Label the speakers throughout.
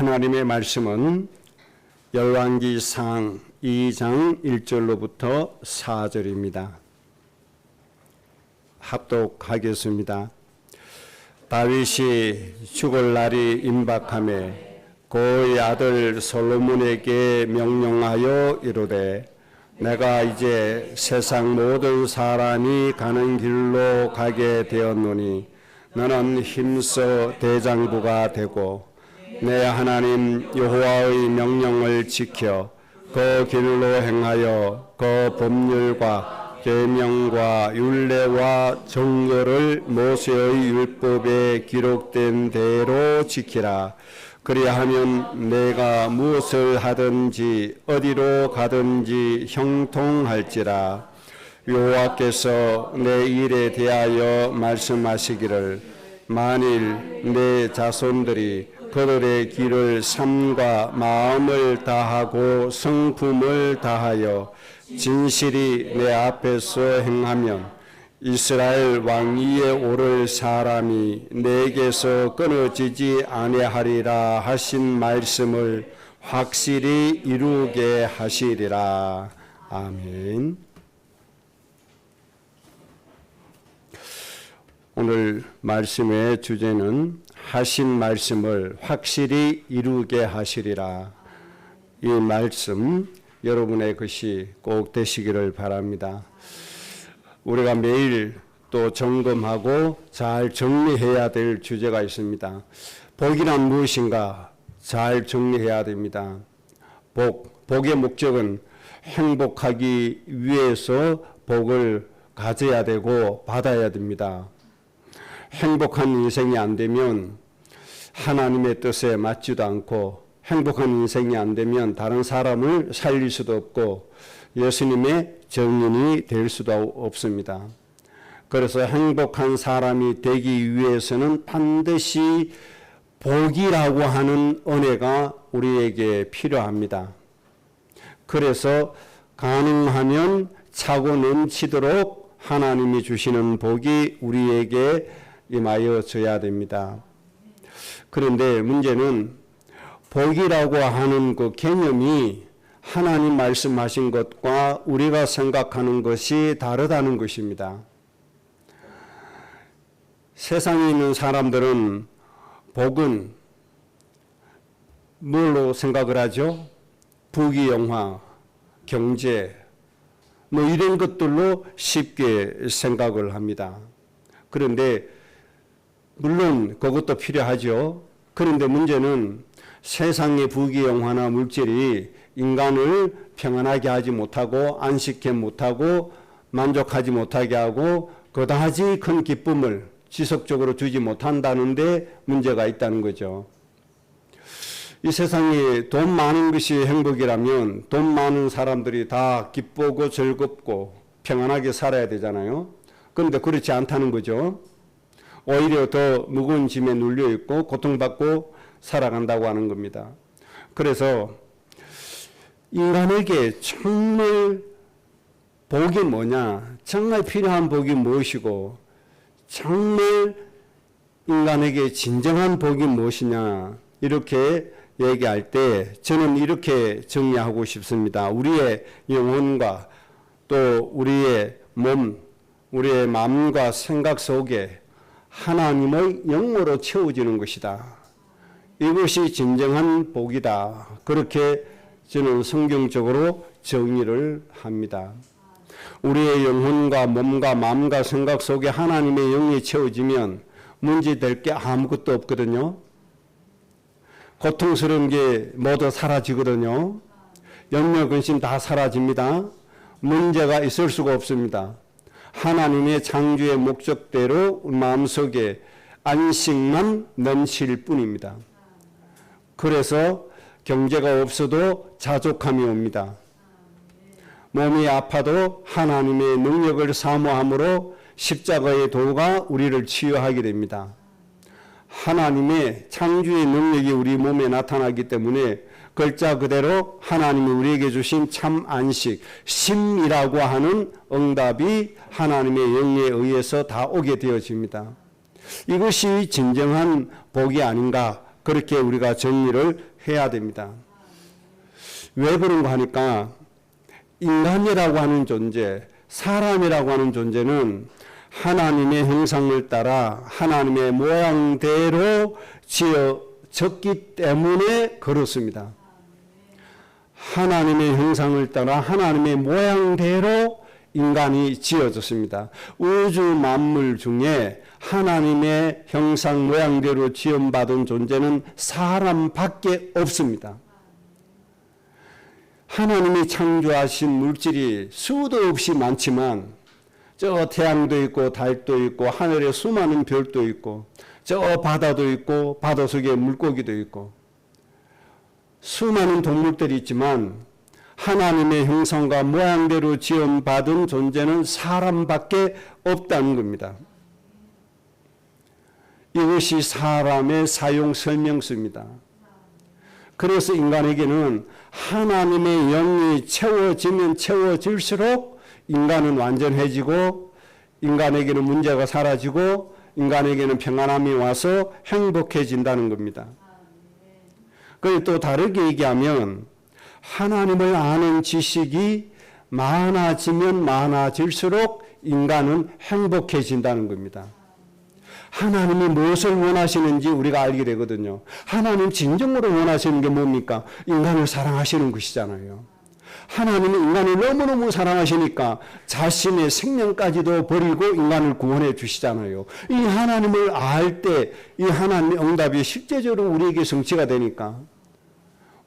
Speaker 1: 하나님의 말씀은 열왕기상 2장 1절로부터 4절입니다. 합독하겠습니다. 다윗이 죽을 날이 임박하매 그의 아들 솔로몬에게 명령하여 이르되 내가 이제 세상 모든 사람이 가는 길로 가게 되었노니 너는 힘써 대장부가 되고 내 하나님 여호와의 명령을 지켜 그 길로 행하여 그 법률과 계명과 율례와 정결을 모세의 율법에 기록된 대로 지키라. 그리하면 내가 무엇을 하든지 어디로 가든지 형통할지라. 여호와께서 내 일에 대하여 말씀하시기를 만일 내 자손들이 그들의 길을 삶과 마음을 다하고 성품을 다하여 진실이 내 앞에서 행하면 이스라엘 왕위에 오를 사람이 내게서 끊어지지 아니하리라 하신 말씀을 확실히 이루게 하시리라. 아멘. 오늘 말씀의 주제는 하신 말씀을 확실히 이루게 하시리라. 이 말씀 여러분의 것이 꼭 되시기를 바랍니다. 우리가 매일 또 점검하고 잘 정리해야 될 주제가 있습니다. 복이란 무엇인가 잘 정리해야 됩니다. 복의 목적은 행복하기 위해서 복을 가져야 되고 받아야 됩니다. 행복한 인생이 안 되면 하나님의 뜻에 맞지도 않고 행복한 인생이 안 되면 다른 사람을 살릴 수도 없고 예수님의 증인이 될 수도 없습니다. 그래서 행복한 사람이 되기 위해서는 반드시 복이라고 하는 은혜가 우리에게 필요합니다. 그래서 가능하면 차고 넘치도록 하나님이 주시는 복이 우리에게 임하여 져야 됩니다. 그런데 문제는 복이라고 하는 그 개념이 하나님 말씀하신 것과 우리가 생각하는 것이 다르다는 것입니다. 세상에 있는 사람들은 복은 뭘로 생각을 하죠? 부귀영화, 경제, 이런 것들로 쉽게 생각을 합니다. 그런데 물론 그것도 필요하죠. 그런데 문제는 세상의 부귀영화나 물질이 인간을 평안하게 하지 못하고 안식해 못하고 만족하지 못하게 하고 그다지 큰 기쁨을 지속적으로 주지 못한다는데 문제가 있다는 거죠. 이 세상에 돈 많은 것이 행복이라면 돈 많은 사람들이 다 기쁘고 즐겁고 평안하게 살아야 되잖아요. 그런데 그렇지 않다는 거죠. 오히려 더 무거운 짐에 눌려 있고 고통받고 살아간다고 하는 겁니다. 그래서 인간에게 정말 복이 뭐냐, 정말 필요한 복이 무엇이고 정말 인간에게 진정한 복이 무엇이냐 이렇게 얘기할 때 저는 이렇게 정리하고 싶습니다. 우리의 영혼과 또 우리의 몸, 우리의 마음과 생각 속에 하나님의 영으로 채워지는 것이다. 이것이 진정한 복이다. 그렇게 저는 성경적으로 정의를 합니다. 우리의 영혼과 몸과 마음과 생각 속에 하나님의 영이 채워지면 문제될 게 아무것도 없거든요. 고통스러운 게 모두 사라지거든요. 염려, 근심 다 사라집니다. 문제가 있을 수가 없습니다. 하나님의 창조의 목적대로 마음속에 안식만 넘칠 뿐입니다. 그래서 경제가 없어도 자족함이 옵니다. 몸이 아파도 하나님의 능력을 사모함으로 십자가의 도가 우리를 치유하게 됩니다. 하나님의 창조의 능력이 우리 몸에 나타나기 때문에 글자 그대로 하나님이 우리에게 주신 참 안식, 심이라고 하는 응답이 하나님의 영에 의해서 다 오게 되어집니다. 이것이 진정한 복이 아닌가 그렇게 우리가 정리를 해야 됩니다. 왜 그런가 하니까 인간이라고 하는 존재, 사람이라고 하는 존재는 하나님의 형상을 따라 하나님의 모양대로 지어졌기 때문에 그렇습니다. 하나님의 형상을 따라 하나님의 모양대로 인간이 지어졌습니다. 우주 만물 중에 하나님의 형상 모양대로 지음받은 존재는 사람밖에 없습니다. 하나님이 창조하신 물질이 수도 없이 많지만 저 태양도 있고 달도 있고 하늘에 수많은 별도 있고 저 바다도 있고 바다 속에 물고기도 있고 수많은 동물들이 있지만 하나님의 형상과 모양대로 지음받은 존재는 사람밖에 없다는 겁니다. 이것이 사람의 사용 설명서입니다. 그래서 인간에게는 하나님의 영이 채워지면 채워질수록 인간은 완전해지고 인간에게는 문제가 사라지고 인간에게는 평안함이 와서 행복해진다는 겁니다. 그리고 또 다르게 얘기하면 하나님을 아는 지식이 많아지면 많아질수록 인간은 행복해진다는 겁니다. 하나님이 무엇을 원하시는지 우리가 알게 되거든요. 하나님 진정으로 원하시는 게 뭡니까? 인간을 사랑하시는 것이잖아요. 하나님은 인간을 너무너무 사랑하시니까 자신의 생명까지도 버리고 인간을 구원해 주시잖아요. 이 하나님을 알 때 이 하나님의 응답이 실제적으로 우리에게 성취가 되니까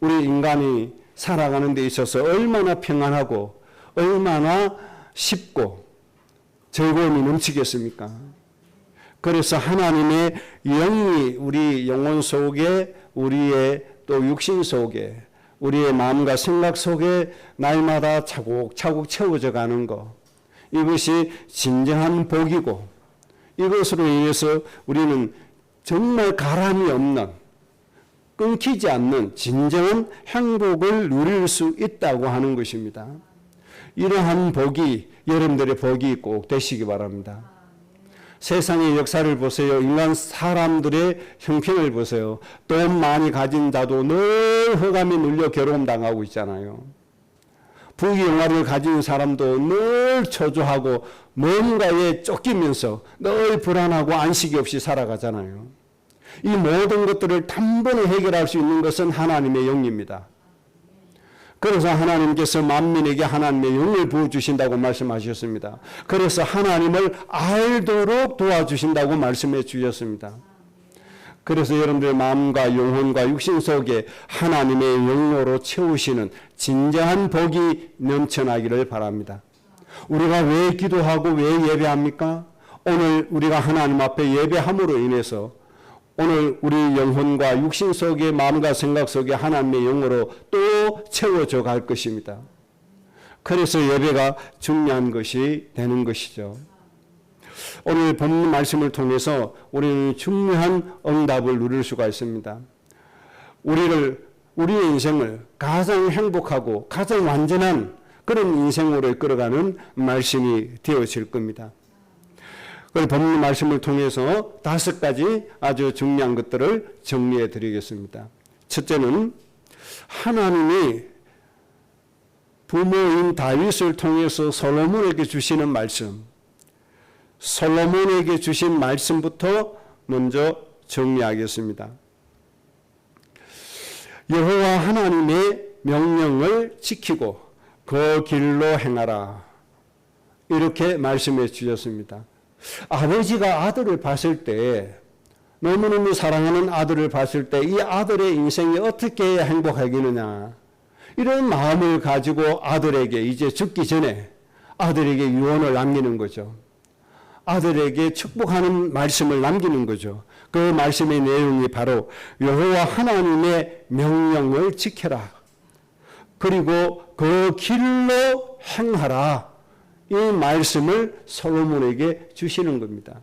Speaker 1: 우리 인간이 살아가는 데 있어서 얼마나 평안하고 얼마나 쉽고 즐거움이 넘치겠습니까? 그래서 하나님의 영이 우리 영혼 속에 우리의 또 육신 속에 우리의 마음과 생각 속에 날마다 차곡차곡 채워져 가는 것, 이것이 진정한 복이고 이것으로 인해서 우리는 정말 가람이 없는 끊기지 않는 진정한 행복을 누릴 수 있다고 하는 것입니다. 이러한 복이 여러분들의 복이 꼭 되시기 바랍니다. 세상의 역사를 보세요. 인간 사람들의 형편을 보세요. 돈 많이 가진 자도 늘 흑암에 눌려 괴로움 당하고 있잖아요. 부귀영화를 가진 사람도 늘 초조하고 뭔가에 쫓기면서 늘 불안하고 안식이 없이 살아가잖아요. 이 모든 것들을 단번에 해결할 수 있는 것은 하나님의 영입니다. 그래서 하나님께서 만민에게 하나님의 영을 부어주신다고 말씀하셨습니다. 그래서 하나님을 알도록 도와주신다고 말씀해 주셨습니다. 그래서 여러분들의 마음과 영혼과 육신 속에 하나님의 영으로 채우시는 진정한 복이 넘쳐나기를 바랍니다. 우리가 왜 기도하고 왜 예배합니까? 오늘 우리가 하나님 앞에 예배함으로 인해서 오늘 우리 영혼과 육신 속에 마음과 생각 속에 하나님의 영으로 또 채워져 갈 것입니다. 그래서 예배가 중요한 것이 되는 것이죠. 오늘 본문 말씀을 통해서 우리는 중요한 응답을 누릴 수가 있습니다. 우리의 인생을 가장 행복하고 가장 완전한 그런 인생으로 이끌어가는 말씀이 되어질 겁니다. 그 본문 말씀을 통해서 5가지 아주 중요한 것들을 정리해 드리겠습니다. 첫째는 하나님이 부모인 다윗을 통해서 솔로몬에게 주시는 말씀, 솔로몬에게 주신 말씀부터 먼저 정리하겠습니다. 여호와 하나님의 명령을 지키고 그 길로 행하라, 이렇게 말씀해 주셨습니다. 아버지가 아들을 봤을 때, 너무너무 사랑하는 아들을 봤을 때 이 아들의 인생이 어떻게 해야 행복하겠느냐, 이런 마음을 가지고 아들에게 이제 죽기 전에 아들에게 유언을 남기는 거죠. 아들에게 축복하는 말씀을 남기는 거죠. 그 말씀의 내용이 바로 여호와 하나님의 명령을 지켜라, 그리고 그 길로 행하라, 이 말씀을 솔로몬에게 주시는 겁니다.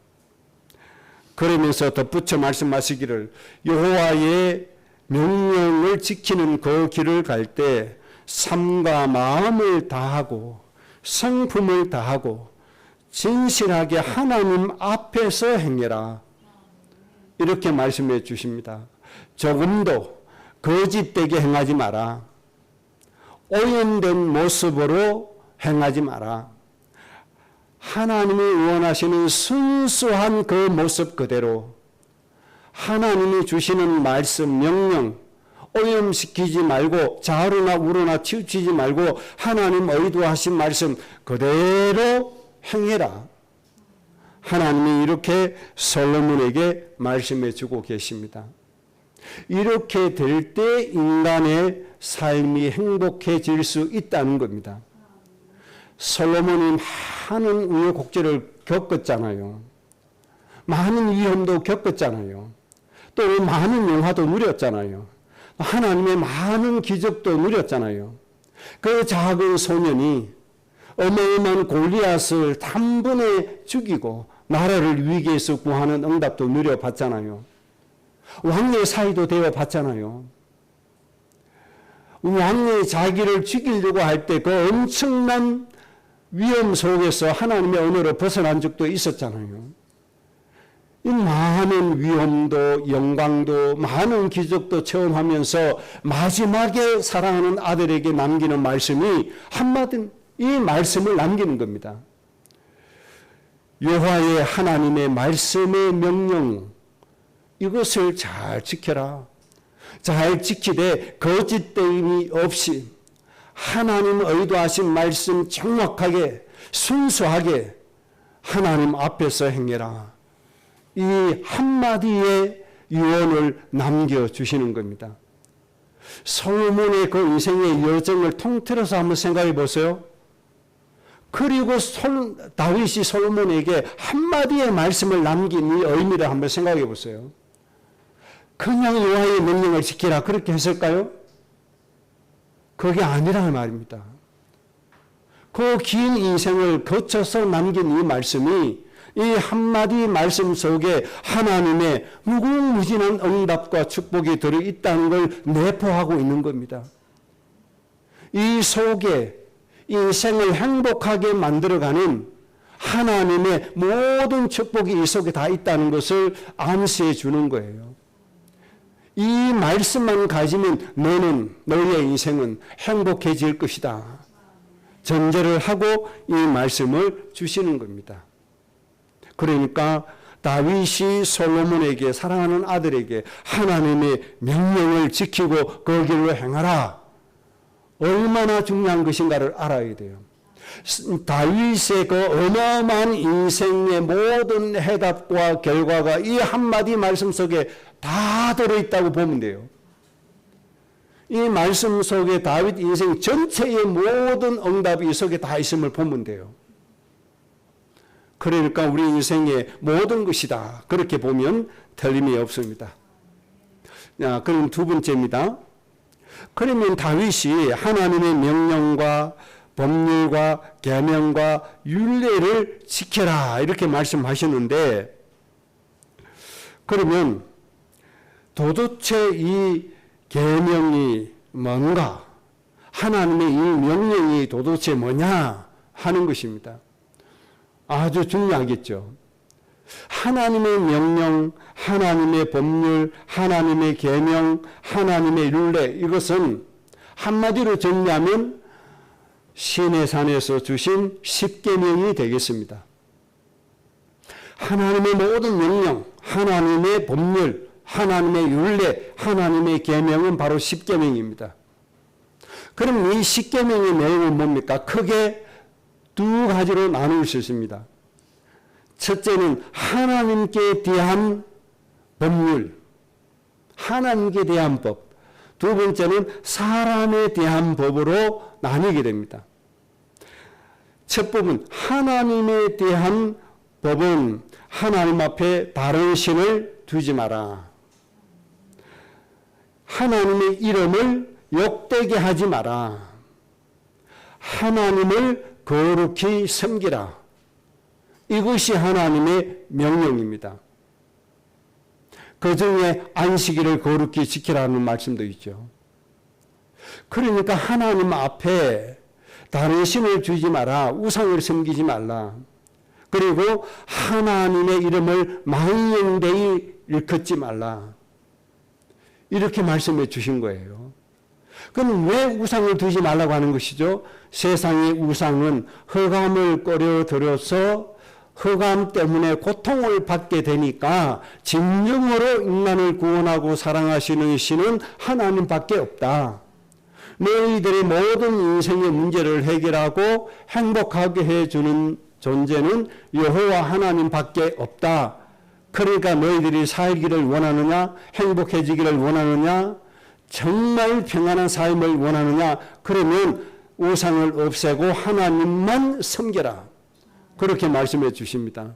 Speaker 1: 그러면서 덧붙여 말씀하시기를 여호와의 명령을 지키는 그 길을 갈 때 삶과 마음을 다하고 성품을 다하고 진실하게 하나님 앞에서 행해라, 이렇게 말씀해 주십니다. 조금도 거짓되게 행하지 마라. 오염된 모습으로 행하지 마라. 하나님이 원하시는 순수한 그 모습 그대로 하나님이 주시는 말씀, 명령 오염시키지 말고 좌우나 우로나 치우치지 말고 하나님 의도하신 말씀 그대로 행해라. 하나님이 이렇게 솔로몬에게 말씀해 주고 계십니다. 이렇게 될 때 인간의 삶이 행복해질 수 있다는 겁니다. 솔로몬이 많은 우여곡절을 겪었잖아요. 많은 위험도 겪었잖아요. 또 많은 영화도 누렸잖아요. 하나님의 많은 기적도 누렸잖아요. 그 작은 소년이 어마어마한 골리앗을 단번에 죽이고 나라를 위기에서 구하는 응답도 누려봤잖아요. 왕의 사이도 되어봤잖아요. 왕이 자기를 죽이려고 할 때 그 엄청난 위험 속에서 하나님의 언어로 벗어난 적도 있었잖아요. 이 많은 위험도 영광도 많은 기적도 체험하면서 마지막에 사랑하는 아들에게 남기는 말씀이 한마디 이 말씀을 남기는 겁니다. 여호와의 하나님의 말씀의 명령 이것을 잘 지켜라. 잘 지키되 거짓됨이 없이 하나님 의도하신 말씀 정확하게 순수하게 하나님 앞에서 행해라. 이 한마디의 유언을 남겨주시는 겁니다. 솔로몬의 그 인생의 여정을 통틀어서 한번 생각해 보세요. 그리고 다윗이 솔로몬에게 한마디의 말씀을 남긴 이 의미를 한번 생각해 보세요. 그냥 여호와의 명령을 지키라 그렇게 했을까요? 그게 아니라는 말입니다. 그 긴 인생을 거쳐서 남긴 이 말씀이 이 한마디 말씀 속에 하나님의 무궁무진한 응답과 축복이 들어있다는 걸 내포하고 있는 겁니다. 이 속에 인생을 행복하게 만들어가는 하나님의 모든 축복이 이 속에 다 있다는 것을 암시해 주는 거예요. 이 말씀만 가지면 너의 인생은 행복해질 것이다. 전제를 하고 이 말씀을 주시는 겁니다. 그러니까 다윗이 솔로몬에게 사랑하는 아들에게 하나님의 명령을 지키고 그 길로 행하라. 얼마나 중요한 것인가를 알아야 돼요. 다윗의 그 어마어마한 인생의 모든 해답과 결과가 이 한마디 말씀 속에 다 들어있다고 보면 돼요. 이 말씀 속에 다윗 인생 전체의 모든 응답이 이 속에 다 있음을 보면 돼요. 그러니까 우리 인생의 모든 것이다. 그렇게 보면 틀림이 없습니다. 자, 그럼 두 번째입니다. 그러면 다윗이 하나님의 명령과 법률과 계명과 율례를 지켜라 이렇게 말씀하셨는데 그러면 도대체 이 계명이 뭔가 하나님의 이 명령이 도대체 뭐냐 하는 것입니다. 아주 중요하겠죠. 하나님의 명령, 하나님의 법률, 하나님의 계명, 하나님의 율례 이것은 한마디로 정리하면 시내산에서 주신 십계명이 되겠습니다. 하나님의 모든 명령, 하나님의 법률, 하나님의 율례, 하나님의 계명은 바로 십계명입니다. 그럼 이 십계명의 내용은 뭡니까? 크게 두 가지로 나눌 수 있습니다. 첫째는 하나님께 대한 법률, 하나님께 대한 법. 두 번째는 사람에 대한 법으로 나뉘게 됩니다. 첫 법은 하나님에 대한 법은 하나님 앞에 다른 신을 두지 마라. 하나님의 이름을 욕되게 하지 마라. 하나님을 거룩히 섬기라. 이것이 하나님의 명령입니다. 그 중에 안식일을 거룩히 지키라는 말씀도 있죠. 그러니까 하나님 앞에 다른 신을 주지 마라. 우상을 섬기지 말라. 그리고 하나님의 이름을 망령되이 일컫지 말라. 이렇게 말씀해 주신 거예요. 그럼 왜 우상을 두지 말라고 하는 것이죠? 세상의 우상은 흑암을 끌어들여서 흑암 때문에 고통을 받게 되니까 진정으로 인간을 구원하고 사랑하시는 신은 하나님밖에 없다. 너희들의 모든 인생의 문제를 해결하고 행복하게 해주는 존재는 여호와 하나님밖에 없다. 그러니까 너희들이 살기를 원하느냐, 행복해지기를 원하느냐, 정말 평안한 삶을 원하느냐, 그러면 우상을 없애고 하나님만 섬겨라. 그렇게 말씀해 주십니다.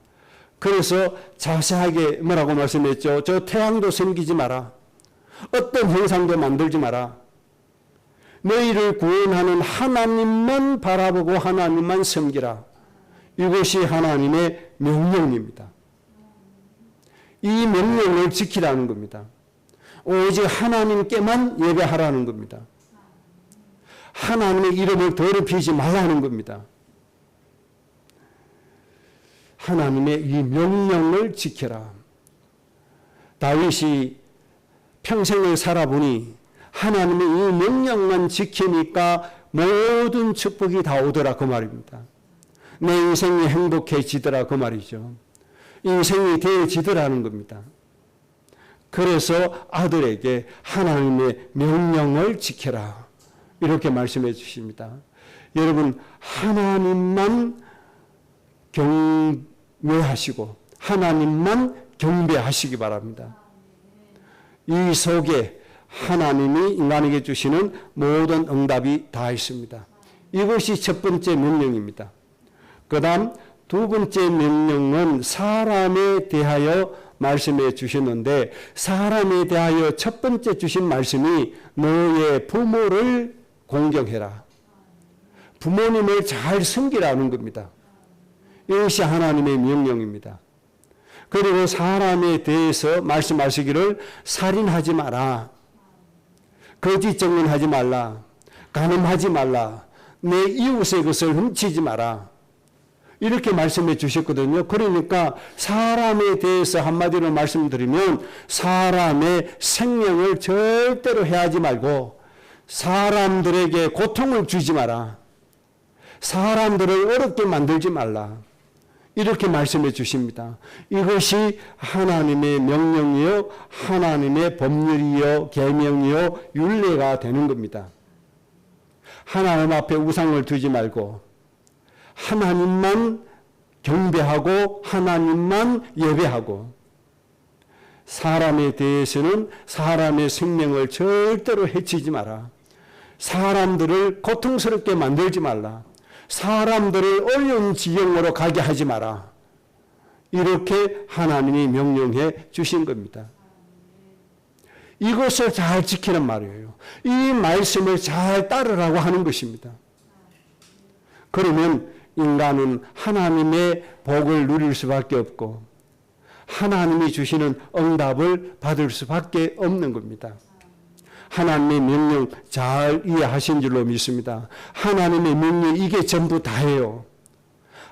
Speaker 1: 그래서 자세하게 뭐라고 말씀했죠? 저 태양도 섬기지 마라. 어떤 형상도 만들지 마라. 너희를 구원하는 하나님만 바라보고 하나님만 섬기라. 이것이 하나님의 명령입니다. 이 명령을 지키라는 겁니다. 오직 하나님께만 예배하라는 겁니다. 하나님의 이름을 더럽히지 말라는 겁니다. 하나님의 이 명령을 지켜라. 다윗이 평생을 살아보니 하나님의 이 명령만 지키니까 모든 축복이 다 오더라 그 말입니다. 내 인생이 행복해지더라 그 말이죠. 인생이 되어지더라는 겁니다. 그래서 아들에게 하나님의 명령을 지켜라 이렇게 말씀해 주십니다. 여러분 하나님만 경외하시고 하나님만 경배하시기 바랍니다. 이 속에 하나님이 인간에게 주시는 모든 응답이 다 있습니다. 이것이 첫 번째 명령입니다. 그 다음 두 번째 명령은 사람에 대하여 말씀해 주셨는데 사람에 대하여 첫 번째 주신 말씀이 너의 부모를 공경해라. 부모님을 잘 섬기라는 겁니다. 이것이 하나님의 명령입니다. 그리고 사람에 대해서 말씀하시기를 살인하지 마라. 거짓 증언하지 말라. 간음하지 말라. 내 이웃의 것을 훔치지 마라. 이렇게 말씀해 주셨거든요. 그러니까 사람에 대해서 한마디로 말씀드리면 사람의 생명을 절대로 해하지 말고 사람들에게 고통을 주지 마라. 사람들을 어렵게 만들지 말라. 이렇게 말씀해 주십니다. 이것이 하나님의 명령이요, 하나님의 법률이요, 계명이요, 율례가 되는 겁니다. 하나님 앞에 우상을 두지 말고 하나님만 경배하고 하나님만 예배하고 사람에 대해서는 사람의 생명을 절대로 해치지 마라. 사람들을 고통스럽게 만들지 말라. 사람들을 어려운 지경으로 가게 하지 마라. 이렇게 하나님이 명령해 주신 겁니다. 이것을 잘 지키란 말이에요. 이 말씀을 잘 따르라고 하는 것입니다. 그러면 인간은 하나님의 복을 누릴 수밖에 없고 하나님이 주시는 응답을 받을 수밖에 없는 겁니다. 하나님의 명령 잘 이해하신 줄로 믿습니다. 하나님의 명령 이게 전부 다예요.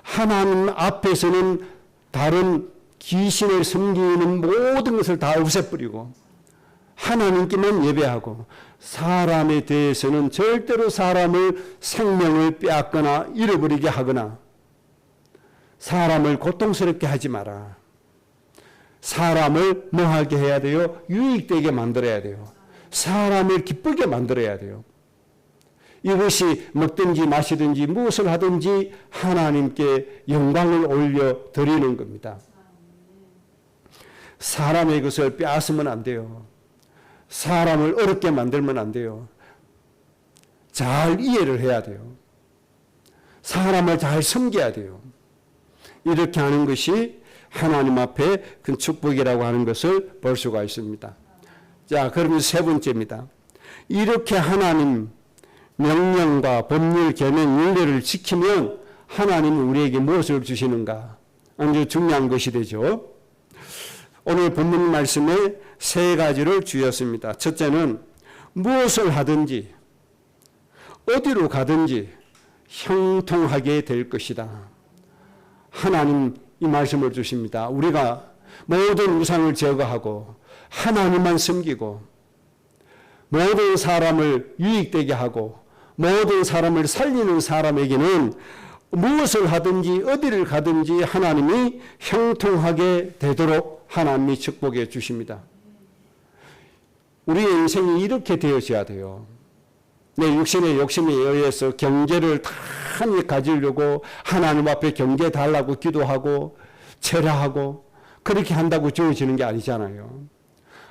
Speaker 1: 하나님 앞에서는 다른 귀신을 섬기는 모든 것을 다 없애버리고 하나님께만 예배하고 사람에 대해서는 절대로 사람을 생명을 빼앗거나 잃어버리게 하거나 사람을 고통스럽게 하지 마라. 사람을 뭐하게 해야 돼요? 유익되게 만들어야 돼요. 사람을 기쁘게 만들어야 돼요. 이것이 먹든지 마시든지 무엇을 하든지 하나님께 영광을 올려 드리는 겁니다. 사람의 것을 빼앗으면 안 돼요. 사람을 어렵게 만들면 안 돼요. 잘 이해를 해야 돼요. 사람을 잘 섬겨야 돼요. 이렇게 하는 것이 하나님 앞에 큰 축복이라고 하는 것을 볼 수가 있습니다. 자, 그러면 세 번째입니다. 이렇게 하나님 명령과 법률, 계명, 율례를 지키면 하나님은 우리에게 무엇을 주시는가? 아주 중요한 것이 되죠. 오늘 본문 말씀에 세 가지를 주었습니다. 첫째는 무엇을 하든지 어디로 가든지 형통하게 될 것이다. 하나님 이 말씀을 주십니다. 우리가 모든 우상을 제거하고 하나님만 섬기고 모든 사람을 유익되게 하고 모든 사람을 살리는 사람에게는 무엇을 하든지 어디를 가든지 하나님이 형통하게 되도록 하나님이 축복해 주십니다. 우리의 인생이 이렇게 되어져야 돼요. 내 육신의 욕심에 의해서 경제를 단히 가지려고 하나님 앞에 경제 달라고 기도하고 절하고 그렇게 한다고 주어지는 게 아니잖아요.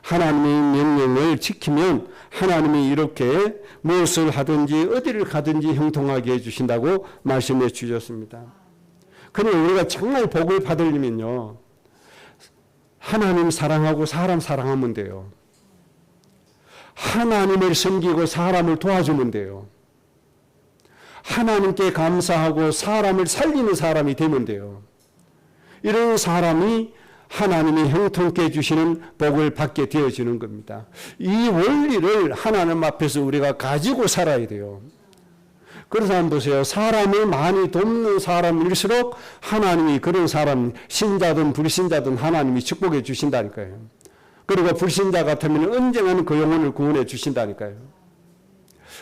Speaker 1: 하나님의 명령을 지키면 하나님이 이렇게 무엇을 하든지 어디를 가든지 형통하게 해주신다고 말씀해 주셨습니다. 그런데 우리가 정말 복을 받으려면요, 하나님 사랑하고 사람 사랑하면 돼요. 하나님을 섬기고 사람을 도와주면 돼요. 하나님께 감사하고 사람을 살리는 사람이 되면 돼요. 이런 사람이 하나님이 형통케 해주시는 복을 받게 되어지는 겁니다. 이 원리를 하나님 앞에서 우리가 가지고 살아야 돼요. 그래서 한번 보세요. 사람을 많이 돕는 사람일수록 하나님이 그런 사람, 신자든 불신자든 하나님이 축복해 주신다니까요. 그리고 불신자 같으면 언젠가는 그 영혼을 구원해 주신다니까요.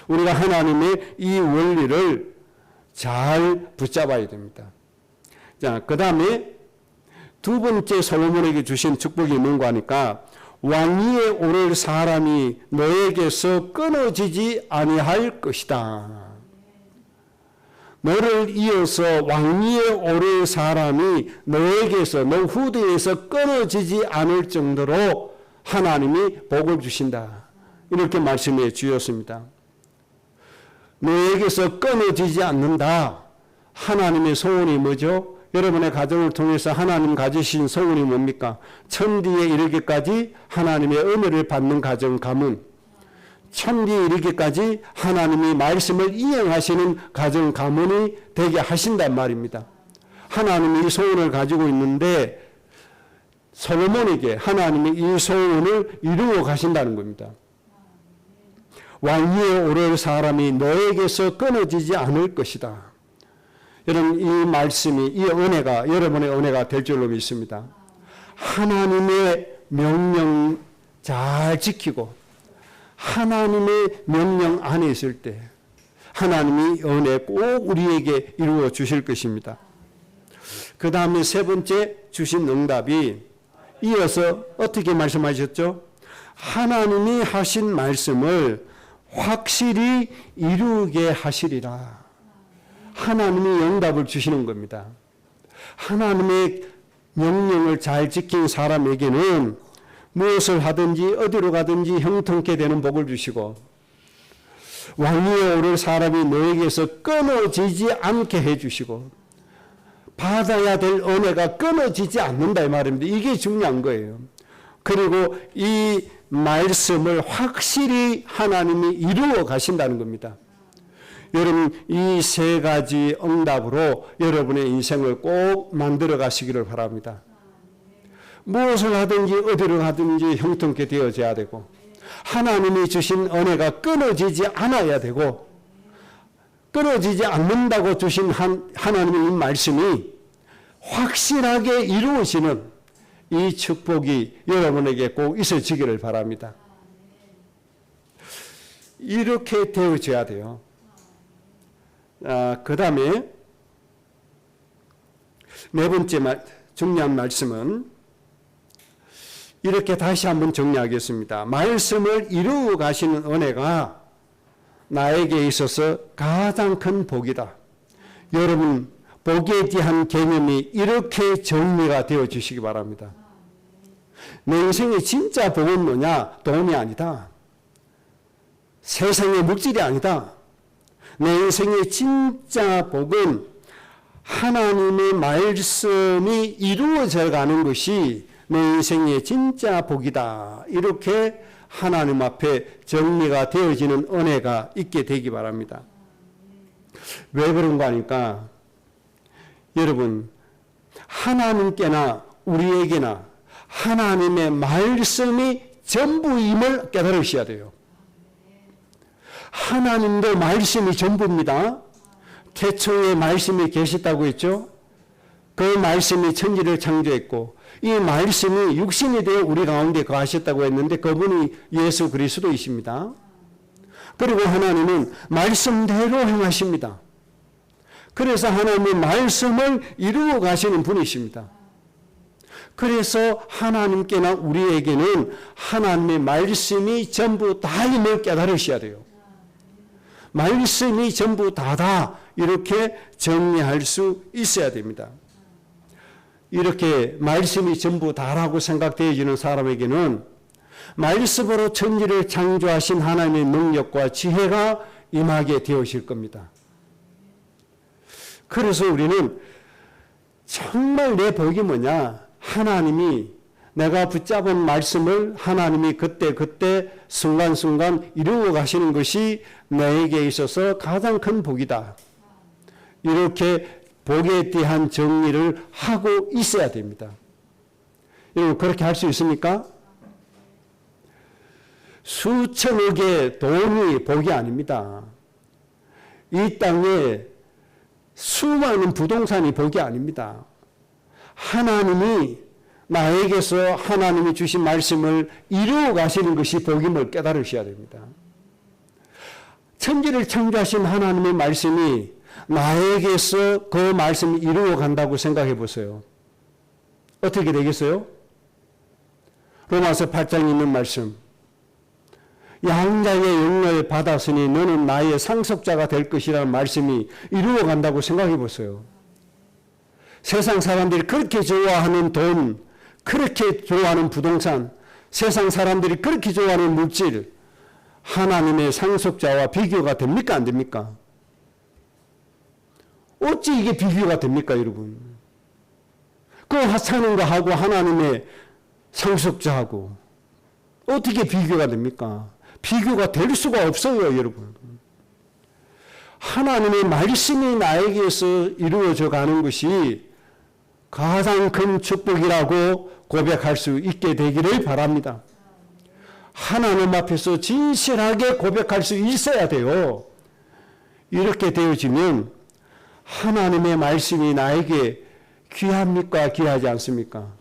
Speaker 1: 우리가 하나님의 이 원리를 잘 붙잡아야 됩니다. 자, 그 다음에 두 번째 솔로몬에게 주신 축복이 뭔가 하니까 왕위에 오를 사람이 너에게서 끊어지지 아니할 것이다. 너를 이어서 왕위에 오를 사람이 너에게서 너 후대에서 끊어지지 않을 정도로 하나님이 복을 주신다. 이렇게 말씀해 주셨습니다. 너에게서 끊어지지 않는다. 하나님의 소원이 뭐죠? 여러분의 가정을 통해서 하나님 가지신 소원이 뭡니까? 천리에 이르기까지 하나님의 은혜를 받는 가정 가문, 천리에 이르기까지 하나님이 말씀을 이행하시는 가정 가문이 되게 하신단 말입니다. 하나님이 이 소원을 가지고 있는데 솔로몬에게 하나님이 이 소원을 이루어 가신다는 겁니다. 왕위에 오를 사람이 너에게서 끊어지지 않을 것이다. 여러분, 이 말씀이, 이 은혜가 여러분의 은혜가 될 줄로 믿습니다. 하나님의 명령 잘 지키고 하나님의 명령 안에 있을 때 하나님이 은혜 꼭 우리에게 이루어 주실 것입니다. 그 다음에 세 번째 주신 응답이 이어서 어떻게 말씀하셨죠? 하나님이 하신 말씀을 확실히 이루게 하시리라. 하나님이 응답을 주시는 겁니다. 하나님의 명령을 잘 지킨 사람에게는 무엇을 하든지 어디로 가든지 형통케 되는 복을 주시고 왕위에 오를 사람이 너에게서 끊어지지 않게 해주시고 받아야 될 은혜가 끊어지지 않는다 이 말입니다. 이게 중요한 거예요. 그리고 이 말씀을 확실히 하나님이 이루어 가신다는 겁니다. 여러분, 이 세 가지 응답으로 여러분의 인생을 꼭 만들어 가시기를 바랍니다. 무엇을 하든지 어디로 가든지 형통케 되어져야 되고 하나님이 주신 은혜가 끊어지지 않아야 되고 끊어지지 않는다고 주신 하나님의 이 말씀이 확실하게 이루어지는 이 축복이 여러분에게 꼭 있어지기를 바랍니다. 이렇게 되어져야 돼요. 그 다음에 네 번째 중요한 말씀은 이렇게 다시 한번 정리하겠습니다. 말씀을 이루어 가시는 은혜가 나에게 있어서 가장 큰 복이다. 여러분, 복에 대한 개념이 이렇게 정리가 되어 주시기 바랍니다. 내 인생의 진짜 복은 뭐냐? 돈이 아니다. 세상의 물질이 아니다. 내 인생의 진짜 복은 하나님의 말씀이 이루어져 가는 것이 내 인생의 진짜 복이다. 이렇게 하나님 앞에 정리가 되어지는 은혜가 있게 되기 바랍니다. 왜 그런가 하니까 여러분, 하나님께나 우리에게나 하나님의 말씀이 전부임을 깨달으셔야 돼요. 하나님도 말씀이 전부입니다. 태초에 말씀이 계셨다고 했죠. 그 말씀이 천지를 창조했고 이 말씀이 육신이 되어 우리 가운데 거하셨다고 했는데 그분이 예수 그리스도이십니다. 그리고 하나님은 말씀대로 행하십니다. 그래서 하나님의 말씀을 이루어 가시는 분이십니다. 그래서 하나님께나 우리에게는 하나님의 말씀이 전부 다임을 깨달으셔야 돼요. 말씀이 전부 다다 이렇게 정리할 수 있어야 됩니다. 이렇게 말씀이 전부 다라고 생각되어지는 사람에게는 말씀으로 천지를 창조하신 하나님의 능력과 지혜가 임하게 되어질 겁니다. 그래서 우리는 정말 내 복이 뭐냐? 하나님이 내가 붙잡은 말씀을 하나님이 그때 순간순간 이루어 가시는 것이 나에게 있어서 가장 큰 복이다. 이렇게 복에 대한 정리를 하고 있어야 됩니다. 여러분 그렇게 할 수 있습니까? 수천억의 돈이 복이 아닙니다. 이 땅에 수많은 부동산이 복이 아닙니다. 하나님이 나에게서 하나님이 주신 말씀을 이루어 가시는 것이 복임을 깨달으셔야 됩니다. 천지를 창조하신 하나님의 말씀이 나에게서 그 말씀이 이루어 간다고 생각해 보세요. 어떻게 되겠어요? 로마서 8장에 있는 말씀. 양자의 영을 받았으니 너는 나의 상속자가 될 것이라는 말씀이 이루어 간다고 생각해 보세요. 세상 사람들이 그렇게 좋아하는 돈, 그렇게 좋아하는 부동산, 세상 사람들이 그렇게 좋아하는 물질, 하나님의 상속자와 비교가 됩니까? 안 됩니까? 어찌 이게 비교가 됩니까, 여러분? 그 사는 거하고 하나님의 상속자하고 어떻게 비교가 됩니까? 비교가 될 수가 없어요, 여러분. 하나님의 말씀이 나에게서 이루어져 가는 것이 가장 큰 축복이라고 고백할 수 있게 되기를 바랍니다. 하나님 앞에서 진실하게 고백할 수 있어야 돼요. 이렇게 되어지면 하나님의 말씀이 나에게 귀합니까? 귀하지 않습니까?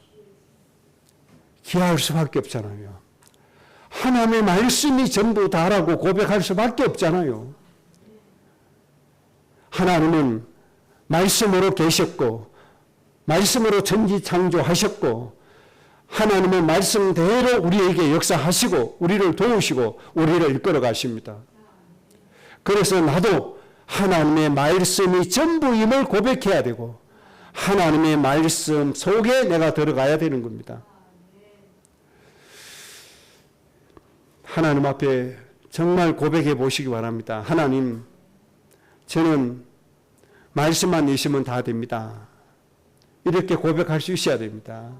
Speaker 1: 귀할 수밖에 없잖아요. 하나님의 말씀이 전부 다라고 고백할 수밖에 없잖아요. 하나님은 말씀으로 계셨고 말씀으로 천지 창조하셨고 하나님의 말씀대로 우리에게 역사하시고 우리를 도우시고 우리를 이끌어 가십니다. 그래서 나도 하나님의 말씀이 전부임을 고백해야 되고 하나님의 말씀 속에 내가 들어가야 되는 겁니다. 하나님 앞에 정말 고백해 보시기 바랍니다. 하나님, 저는 말씀만 있으면 다 됩니다. 이렇게 고백할 수 있어야 됩니다.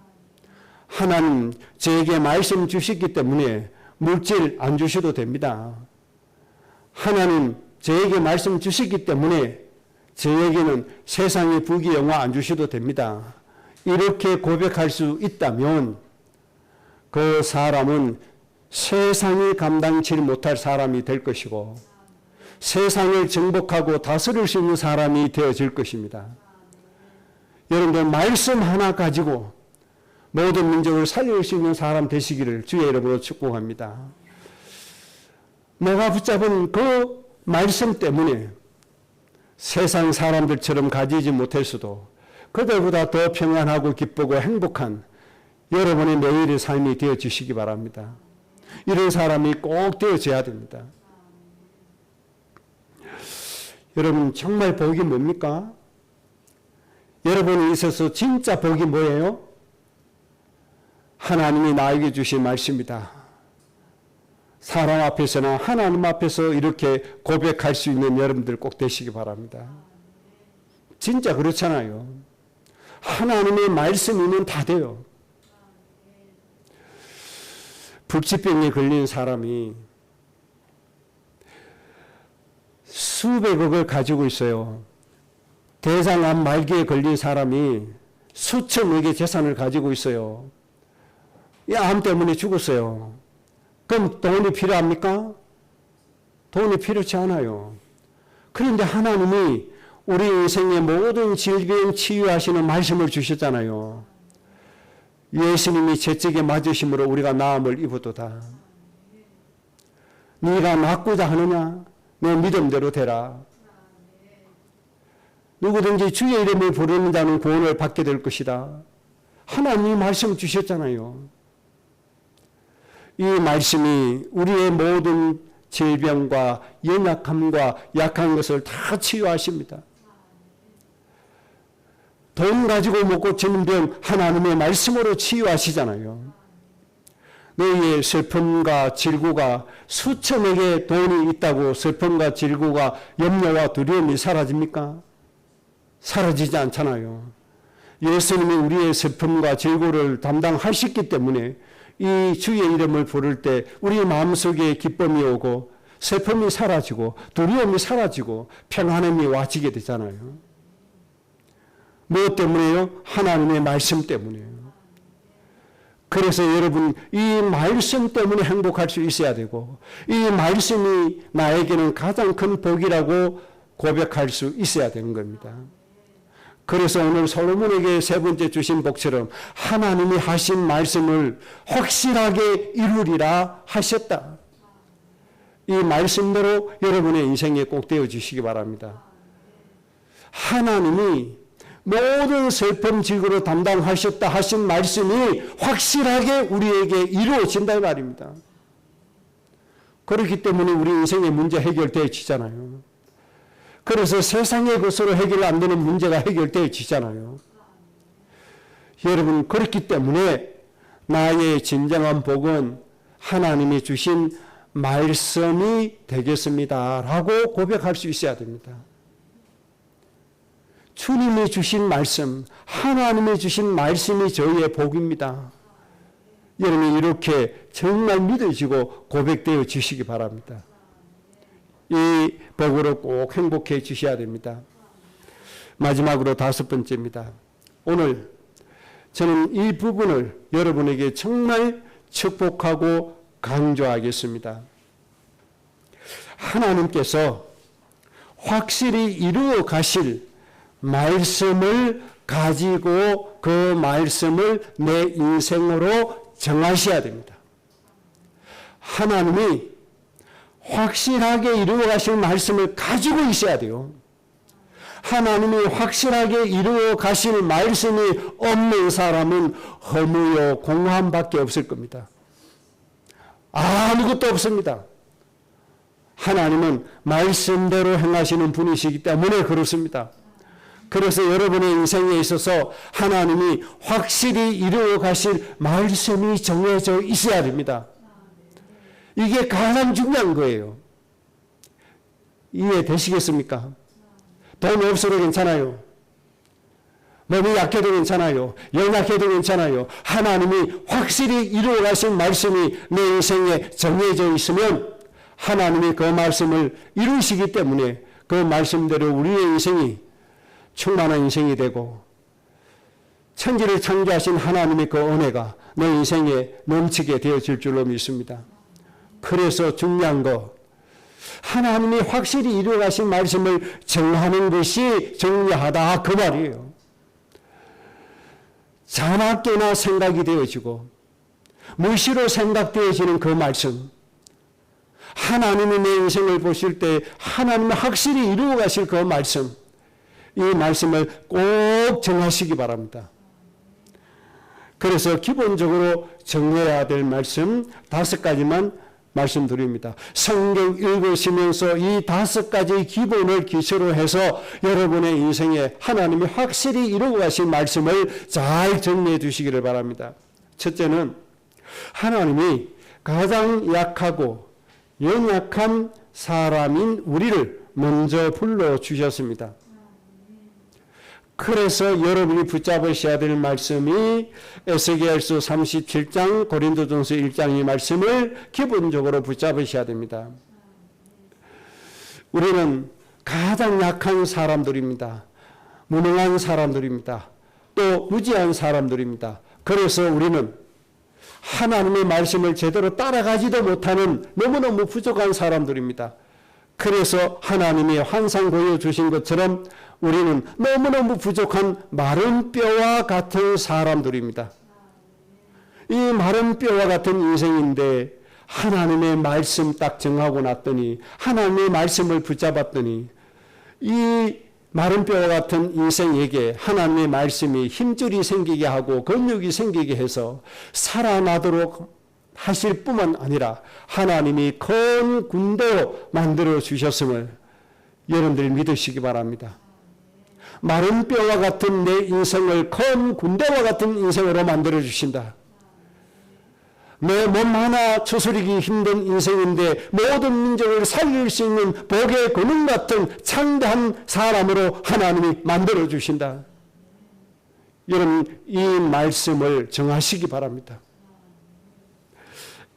Speaker 1: 하나님, 저에게 말씀 주셨기 때문에 물질 안 주셔도 됩니다. 하나님, 저에게 말씀 주셨기 때문에 저에게는 세상의 부귀 영화 안 주셔도 됩니다. 이렇게 고백할 수 있다면 그 사람은 세상이 감당치 못할 사람이 될 것이고 세상을 정복하고 다스릴 수 있는 사람이 되어질 것입니다. 여러분들 말씀 하나 가지고 모든 민족을 살릴 수 있는 사람 되시기를 주의 이름으로 축복합니다. 내가 붙잡은 그 말씀 때문에 세상 사람들처럼 가지지 못했어도 그들보다 더 평안하고 기쁘고 행복한 여러분의 매일의 삶이 되어지시기 바랍니다. 이런 사람이 꼭 되어져야 됩니다. 여러분 정말 복이 뭡니까? 여러분이 있어서 진짜 복이 뭐예요? 하나님이 나에게 주신 말씀이다. 사람 앞에서나 하나님 앞에서 이렇게 고백할 수 있는 여러분들 꼭 되시기 바랍니다. 진짜 그렇잖아요. 하나님의 말씀이면 다 돼요. 불치병에 걸린 사람이 수백억을 가지고 있어요. 대장암 말기에 걸린 사람이 수천억의 재산을 가지고 있어요. 이 암 때문에 죽었어요. 그럼 돈이 필요합니까? 돈이 필요치 않아요. 그런데 하나님이 우리 인생의 모든 질병 치유하시는 말씀을 주셨잖아요. 예수님이 채찍에 맞으심으로 우리가 나음을 입어도다. 네가 낳고자 하느냐? 내 믿음대로 되라. 누구든지 주의 이름을 부르는 자는 구원을 받게 될 것이다. 하나님이 말씀 주셨잖아요. 이 말씀이 우리의 모든 질병과 연약함과 약한 것을 다 치유하십니다. 돈 가지고 못 고치는 병 하나님의 말씀으로 치유하시잖아요. 너희의 슬픔과 질고가 수천에게 돈이 있다고 슬픔과 질고가 염려와 두려움이 사라집니까? 사라지지 않잖아요. 예수님이 우리의 슬픔과 질고를 담당하셨기 때문에 이 주의 이름을 부를 때 우리 마음속에 기쁨이 오고 슬픔이 사라지고 두려움이 사라지고 평안함이 와지게 되잖아요. 무엇 때문에요? 하나님의 말씀 때문에요. 그래서 여러분 이 말씀 때문에 행복할 수 있어야 되고 이 말씀이 나에게는 가장 큰 복이라고 고백할 수 있어야 되는 겁니다. 그래서 오늘 솔로몬에게 세 번째 주신 복처럼 하나님이 하신 말씀을 확실하게 이루리라 하셨다. 이 말씀대로 여러분의 인생에 꼭 되어주시기 바랍니다. 하나님이 모든 슬픔 질고를 담당하셨다 하신 말씀이 확실하게 우리에게 이루어진다 이 말입니다. 그렇기 때문에 우리 인생의 문제 해결되어지잖아요. 그래서 세상의 것으로 해결 안 되는 문제가 해결되어지잖아요. 여러분 그렇기 때문에 나의 진정한 복은 하나님이 주신 말씀이 되겠습니다 라고 고백할 수 있어야 됩니다. 주님이 주신 말씀, 하나님이 주신 말씀이 저희의 복입니다. 여러분이 이렇게 정말 믿어지고 고백되어 주시기 바랍니다. 이 복으로 꼭 행복해 주셔야 됩니다. 마지막으로 다섯 번째입니다. 오늘 저는 이 부분을 여러분에게 정말 축복하고 강조하겠습니다. 하나님께서 확실히 이루어 가실 말씀을 가지고 그 말씀을 내 인생으로 정하셔야 됩니다. 하나님이 확실하게 이루어 가실 말씀을 가지고 있어야 돼요. 하나님이 확실하게 이루어 가실 말씀이 없는 사람은 허무요 공허함밖에 없을 겁니다. 아무것도 없습니다. 하나님은 말씀대로 행하시는 분이시기 때문에 그렇습니다. 그래서 여러분의 인생에 있어서 하나님이 확실히 이루어 가실 말씀이 정해져 있어야 됩니다. 이게 가장 중요한 거예요. 이해되시겠습니까? 돈 없어도 괜찮아요. 몸이 약해도 괜찮아요. 연약해도 괜찮아요. 하나님이 확실히 이루어 가신 말씀이 내 인생에 정해져 있으면 하나님이 그 말씀을 이루시기 때문에 그 말씀대로 우리의 인생이 충만한 인생이 되고 천지를 창조하신 하나님의 그 은혜가 내 인생에 넘치게 되어질 줄로 믿습니다. 그래서 중요한 거 하나님이 확실히 이루어 가신 말씀을 정하는 것이 중요하다 그 말이에요. 자나깨나 생각이 되어지고 무시로 생각되어지는 그 말씀 하나님이 내 인생을 보실 때 하나님이 확실히 이루어 가실 그 말씀 이 말씀을 꼭 정하시기 바랍니다. 그래서 기본적으로 정해야 될 말씀 5가지만 말씀드립니다. 성경 읽으시면서 이 5가지 기본을 기초로 해서 여러분의 인생에 하나님이 확실히 이루어 가신 말씀을 잘 정리해 주시기를 바랍니다. 첫째는 하나님이 가장 약하고 연약한 사람인 우리를 먼저 불러주셨습니다. 그래서 여러분이 붙잡으셔야 될 말씀이 에스겔서 37장, 고린도전서 1장 이 말씀을 기본적으로 붙잡으셔야 됩니다. 우리는 가장 약한 사람들입니다. 무능한 사람들입니다. 또 무지한 사람들입니다. 그래서 우리는 하나님의 말씀을 제대로 따라가지도 못하는 너무너무 부족한 사람들입니다. 그래서 하나님이 환상 보여주신 것처럼 우리는 너무너무 부족한 마른 뼈와 같은 사람들입니다. 이 마른 뼈와 같은 인생인데 하나님의 말씀 딱 정하고 났더니 하나님의 말씀을 붙잡았더니 이 마른 뼈와 같은 인생에게 하나님의 말씀이 힘줄이 생기게 하고 근육이 생기게 해서 살아나도록 하실 뿐만 아니라 하나님이 큰 군대로 만들어 주셨음을 여러분들이 믿으시기 바랍니다. 마른 뼈와 같은 내 인생을 큰 군대와 같은 인생으로 만들어 주신다. 내 몸 하나 추스리기 힘든 인생인데 모든 민족을 살릴 수 있는 복의 근원 같은 창대한 사람으로 하나님이 만들어 주신다. 여러분 이 말씀을 정하시기 바랍니다.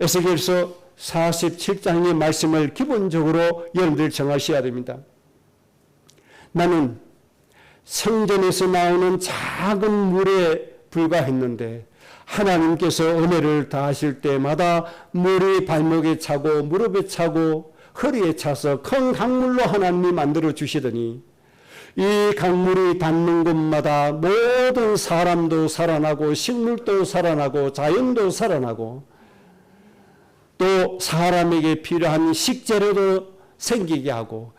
Speaker 1: 에스겔서 47장의 말씀을 기본적으로 여러분들 정하셔야 됩니다. 나는 성전에서 나오는 작은 물에 불과했는데 하나님께서 은혜를 다하실 때마다 물이 발목에 차고 무릎에 차고 허리에 차서 큰 강물로 하나님이 만들어 주시더니 이 강물이 닿는 곳마다 모든 사람도 살아나고 식물도 살아나고 자연도 살아나고 또 사람에게 필요한 식재료도 생기게 하고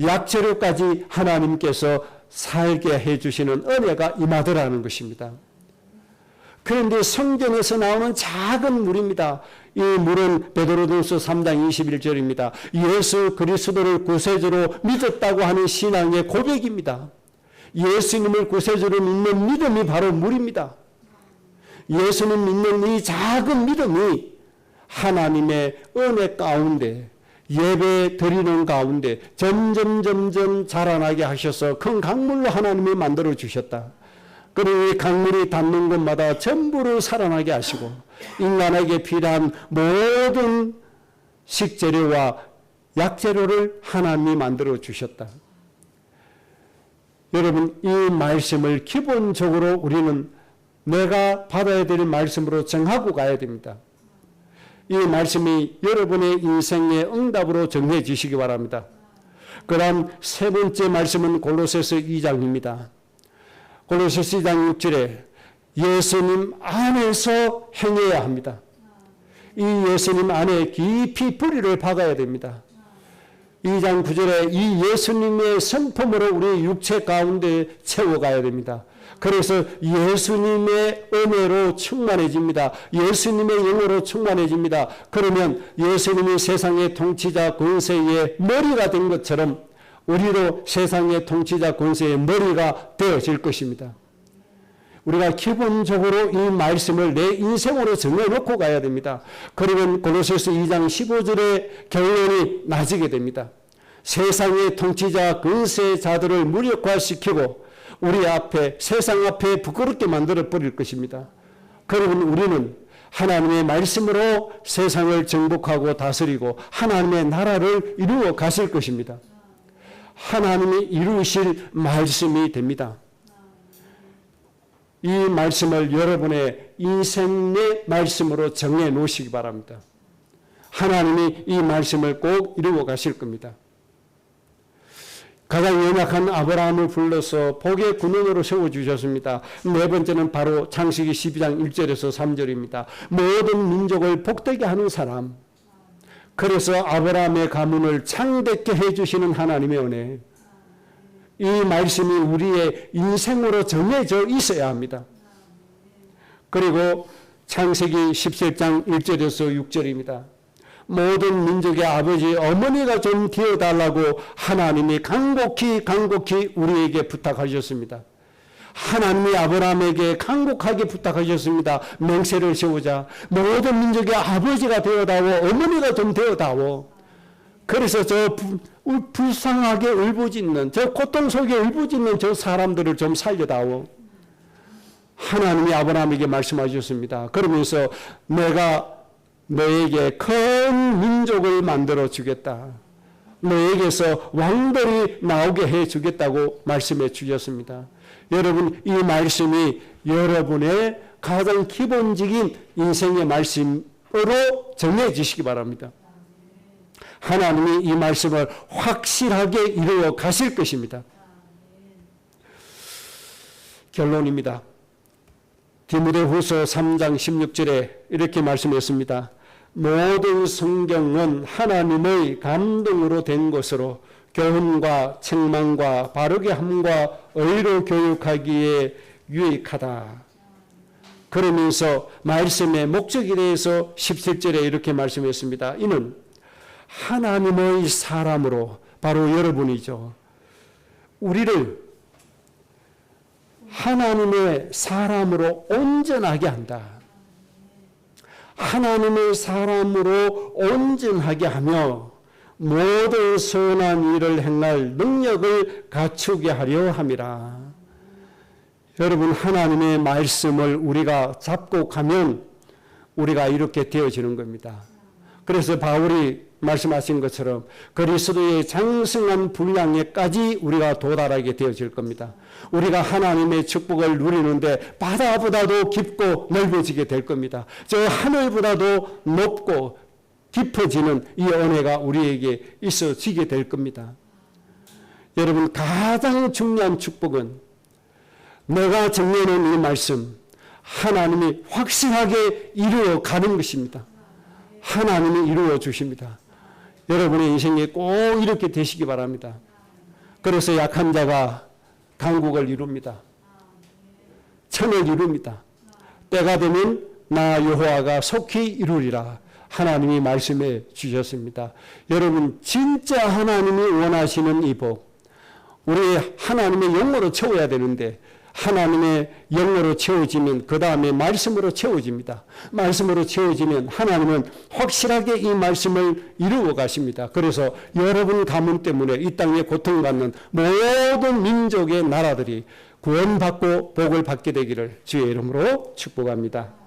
Speaker 1: 약재료까지 하나님께서 살게 해주시는 은혜가 임하더라는 것입니다. 그런데 성전에서 나오는 작은 물입니다. 이 물은 베드로전서 3장 21절입니다. 예수 그리스도를 구세주로 믿었다고 하는 신앙의 고백입니다. 예수님을 구세주로 믿는 믿음이 바로 물입니다. 예수님 믿는 이 작은 믿음이 하나님의 은혜 가운데 예배 드리는 가운데 점점 자라나게 하셔서 큰 강물로 하나님이 만들어 주셨다. 그리고 이 강물이 닿는 곳마다 전부를 살아나게 하시고 인간에게 필요한 모든 식재료와 약재료를 하나님이 만들어 주셨다. 여러분 이 말씀을 기본적으로 우리는 내가 받아야 될 말씀으로 정하고 가야 됩니다. 이 말씀이 여러분의 인생의 응답으로 정해지시기 바랍니다. 그 다음 세 번째 말씀은 골로새서 2장입니다. 골로새서 2장 6절에 예수님 안에서 행해야 합니다. 이 예수님 안에 깊이 뿌리를 박아야 됩니다. 2장 9절에 이 예수님의 성품으로 우리 육체 가운데 채워가야 됩니다. 그래서 예수님의 은혜로 충만해집니다. 예수님의 영으로 충만해집니다. 그러면 예수님이 세상의 통치자 권세의 머리가 된 것처럼 우리도 세상의 통치자 권세의 머리가 되어질 것입니다. 우리가 기본적으로 이 말씀을 내 인생으로 정해놓고 가야 됩니다. 그러면 골로새서 2장 15절의 결론이 나지게 됩니다. 세상의 통치자 권세자들을 무력화시키고 우리 앞에 세상 앞에 부끄럽게 만들어 버릴 것입니다. 그러면 우리는 하나님의 말씀으로 세상을 정복하고 다스리고 하나님의 나라를 이루어 가실 것입니다. 하나님이 이루실 말씀이 됩니다. 이 말씀을 여러분의 인생의 말씀으로 정해 놓으시기 바랍니다. 하나님이 이 말씀을 꼭 이루어 가실 겁니다. 가장 연약한 아브라함을 불러서 복의 근원으로 세워주셨습니다. 네 번째는 바로 창세기 12장 1절에서 3절입니다. 모든 민족을 복되게 하는 사람. 그래서 아브라함의 가문을 창대케 해주시는 하나님의 은혜. 이 말씀이 우리의 인생으로 정해져 있어야 합니다. 그리고 창세기 17장 1절에서 6절입니다. 모든 민족의 아버지 어머니가 좀 되어달라고 하나님이 간곡히 우리에게 부탁하셨습니다. 하나님이 아브라함에게 간곡하게 부탁하셨습니다. 맹세를 세우자. 모든 민족의 아버지가 되어다오. 어머니가 좀 되어다오. 그래서 저 불쌍하게 울부짖는 저 고통 속에 울부짖는 저 사람들을 좀 살려다오. 하나님이 아브라함에게 말씀하셨습니다. 그러면서 내가 너에게 큰 민족을 만들어 주겠다. 너에게서 왕들이 나오게 해 주겠다고 말씀해 주셨습니다. 여러분 이 말씀이 여러분의 가장 기본적인 인생의 말씀으로 정해지시기 바랍니다. 하나님이 이 말씀을 확실하게 이루어 가실 것입니다. 결론입니다. 디모데후서 3장 16절에 이렇게 말씀했습니다. 모든 성경은 하나님의 감동으로 된 것으로 교훈과 책망과 바르게 함과 의로 교육하기에 유익하다. 그러면서 말씀의 목적에 대해서 17절에 이렇게 말씀했습니다. 이는 하나님의 사람으로, 바로 여러분이죠, 우리를 하나님의 사람으로 온전하게 한다. 하나님의 사람으로 온전하게 하며 모든 선한 일을 행할 능력을 갖추게 하려 함이라. 여러분, 하나님의 말씀을 우리가 잡고 가면 우리가 이렇게 되어지는 겁니다. 그래서 바울이 말씀하신 것처럼 그리스도의 장성한 분량에까지 우리가 도달하게 되어질 겁니다. 우리가 하나님의 축복을 누리는데 바다보다도 깊고 넓어지게 될 겁니다. 저 하늘보다도 높고 깊어지는 이 은혜가 우리에게 있어지게 될 겁니다. 여러분, 가장 중요한 축복은 내가 정리해놓은 이 말씀, 하나님이 확실하게 이루어 가는 것입니다. 하나님이 이루어 주십니다. 여러분의 인생에 꼭 이렇게 되시기 바랍니다. 그래서 약한 자가 강국을 이룹니다. 천을 이룹니다. 때가 되면 나 여호와가 속히 이루리라. 하나님이 말씀해 주셨습니다. 여러분, 진짜 하나님이 원하시는 이 복, 우리 하나님의 영으로 채워야 되는데 하나님의 영으로 채워지면 그 다음에 말씀으로 채워집니다. 말씀으로 채워지면 하나님은 확실하게 이 말씀을 이루어 가십니다. 그래서 여러분 가문 때문에 이 땅에 고통받는 모든 민족의 나라들이 구원받고 복을 받게 되기를 주의 이름으로 축복합니다.